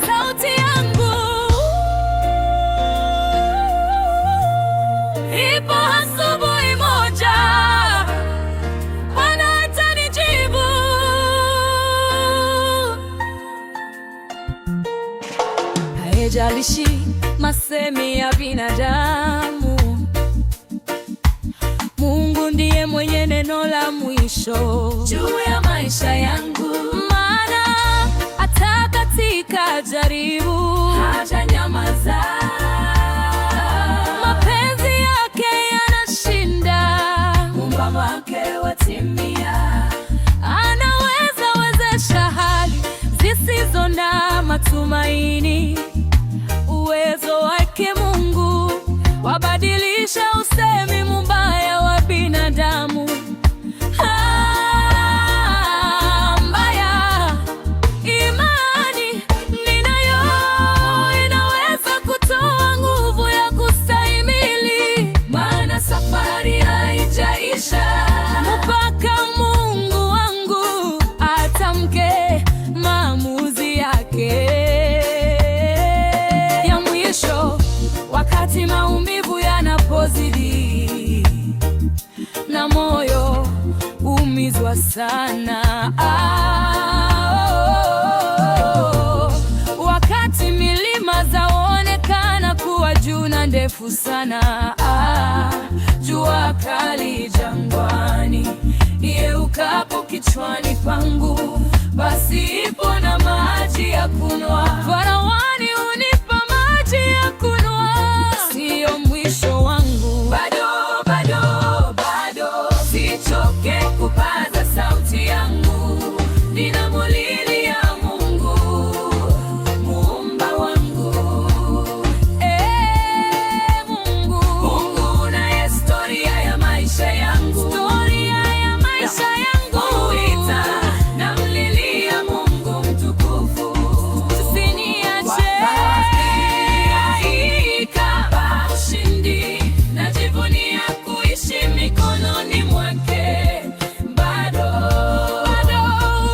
sauti yangu. Ipo asubuhi moja Bwana atanijibu. Haijalishi masemi ya binadamu, Mungu ndiye mwenye neno la mwisho juu ya maisha yangu. Maana hata katika jaribu hajanyamaza, mapenzi yake yanashinda, Muumba wake watimia. Anaweza wezesha hali zisizo na matumaini. Uwezo wake Mungu wabadilisha usemi mbaya wa binadamu. Mbaya, imani ninayo inaweza kutoa nguvu ya kustahimili, maana safari haijaisha mpaka Mungu wangu atamke maamuzi yake. Wakati maumivu yanapozidi na moyo umizwa sana, wakati milima zaonekana kuwa juu na ndefu sana, jua kali jangwani ieukapo kichwani pangu, basi ipo na maji ya kunywa. Farawani unipa maji ya kunywa. Sio mwisho wangu, bado sichoke kupaza sauti yangu. Ninamulilia Mungu, Muumba wangu. Mungu na historia ya maisha yangu, namuita, namlilia Mungu mtukufu. Usiniache najivunia kuishi mikononi mwake. Bado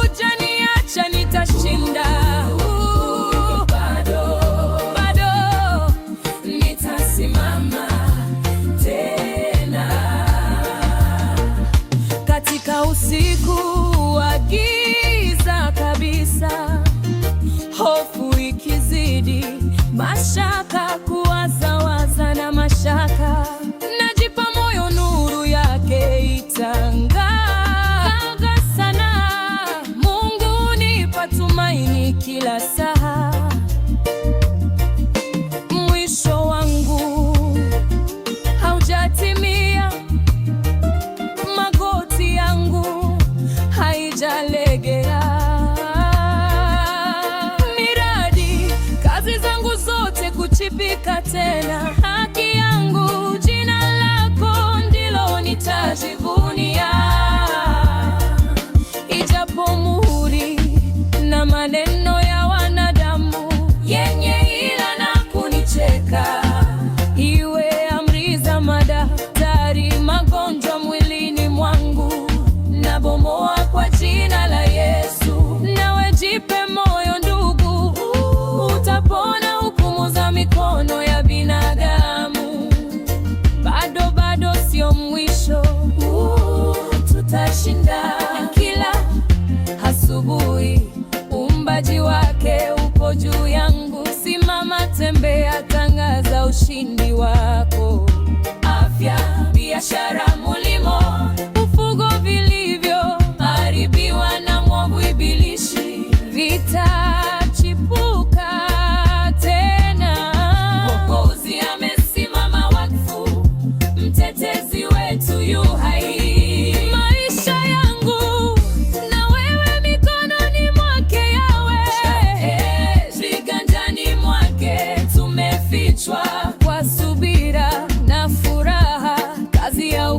hujaniacha, nitashinda. Bado nitasimama tena. Katika usiku wa giza kabisa, hofu ikizidi, mashaka kuwazawaza na mashaka, najipa moyo nuru yake itang'aa sana. Mungu nipa tumaini kila saa. Mwisho wangu haujatimia, magoti yangu haijalegea, miradi kazi zangu zote kuchipika tena. Haki yangu, jina lako ndilo nitajivunia. Ijapo muhuri na maneno ya wanadamu yenye ila na kunicheka, iwe amri za madaktari, magonjwa mwilini mwangu nabomoa kwa jina la Yesu. Nawe jipe moyo ndugu, utapona hukumu za mikono ya binadamu. Bado sio mwisho, tutashinda. Kila asubuhi uumbaji wake upo juu yangu. Simama, tembea, tangaza ushindi wako. Afya, biashara, mulimo, ufugo vilivyoharibiwa na mwovu ibilisi vitachipuka tena. Mwokozi amesimama wakfu, mtetezi wetu yu hai. Maisha yangu na wewe mikononi mwake Yawe, viganjani mwake tumefichwa. Kwa subira na furaha, kazi ya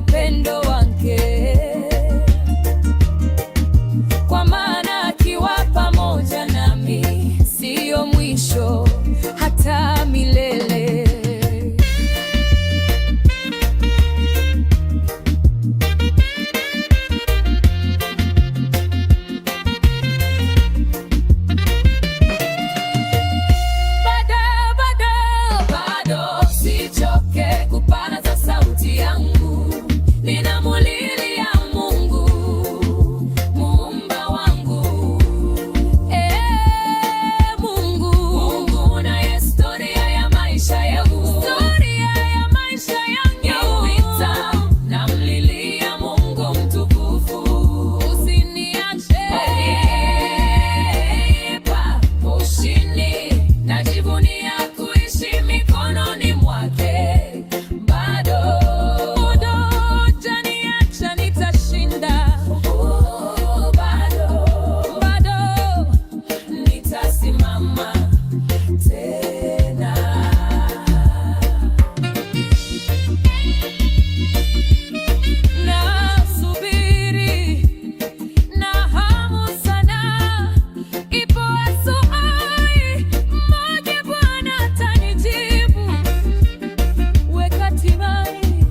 kwake kupaza sauti yangu, ninamulilia Mungu muumba wangu. Mungu, Mungu una historia ya maisha yangu, historia ya maisha yangu. Nipita namlilia Mungu mtukufu, usiniache pa ushindi, najivunia kuishi mikononi mwake. Bado hujaniacha, nitashinda. Bado nitasimama tena. Nasubiri na hamu sana, ipo asubuhi moja Bwana atanijibu. Weka timai,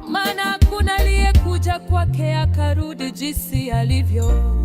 maana hakuna aliyekuja kwake akarudi jinsi alivyo.